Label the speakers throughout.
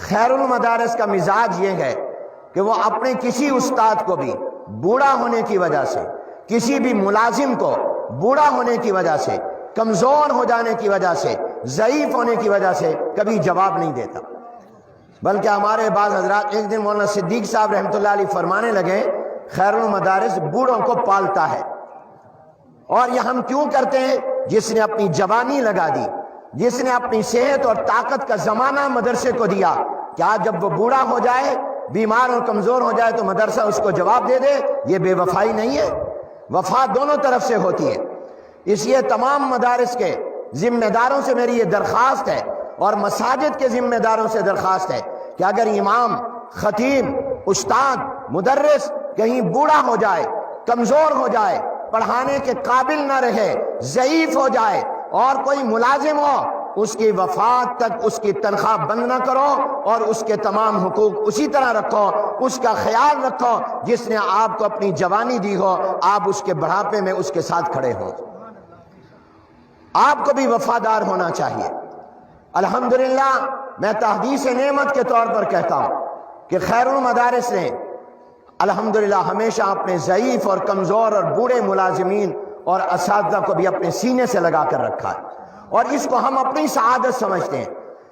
Speaker 1: خیر المدارس کا مزاج یہ ہے کہ وہ اپنے کسی استاد کو بھی بوڑھا ہونے کی وجہ سے، کسی بھی ملازم کو بوڑھا ہونے کی وجہ سے، کمزور ہو جانے کی وجہ سے، ضعیف ہونے کی وجہ سے کبھی جواب نہیں دیتا، بلکہ ہمارے بعض حضرات ایک دن مولانا صدیق صاحب رحمۃ اللہ علیہ فرمانے لگے خیر المدارس بوڑھوں کو پالتا ہے۔ اور یہ ہم کیوں کرتے ہیں؟ جس نے اپنی جوانی لگا دی، جس نے اپنی صحت اور طاقت کا زمانہ مدرسے کو دیا، کیا جب وہ بوڑھا ہو جائے، بیمار اور کمزور ہو جائے تو مدرسہ اس کو جواب دے دے؟ یہ بے وفائی نہیں ہے، وفا دونوں طرف سے ہوتی ہے۔ اس لیے تمام مدارس کے ذمہ داروں سے میری یہ درخواست ہے، اور مساجد کے ذمہ داروں سے درخواست ہے کہ اگر امام، خطیب، استاد، مدرس کہیں بوڑھا ہو جائے، کمزور ہو جائے، پڑھانے کے قابل نہ رہے، ضعیف ہو جائے، اور کوئی ملازم ہو، اس کی وفات تک اس کی تنخواہ بند نہ کرو، اور اس کے تمام حقوق اسی طرح رکھو، اس کا خیال رکھو جس نے آپ کو اپنی جوانی دی ہو، آپ اس کے بڑھاپے میں اس کے ساتھ کھڑے ہو۔ آپ کو بھی وفادار ہونا چاہیے۔ الحمدللہ میں تحدیث نعمت کے طور پر کہتا ہوں کہ خیر المدارس نے الحمدللہ ہمیشہ اپنے ضعیف اور کمزور اور بوڑھے ملازمین اور اساتذہ کو بھی اپنے سینے سے لگا کر رکھا ہے، اور اس کو ہم اپنی سعادت سمجھتے ہیں،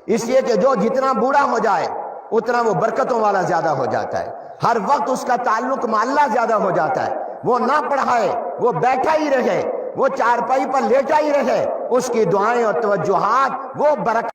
Speaker 1: اس لیے کہ جو جتنا بوڑھا ہو جائے اتنا وہ برکتوں والا زیادہ ہو جاتا ہے، ہر وقت اس کا تعلق مع اللہ زیادہ ہو جاتا ہے، وہ نہ پڑھائے، وہ بیٹھا ہی رہے، وہ چارپائی پر لیٹا ہی رہے، اس کی دعائیں اور توجہات وہ برکت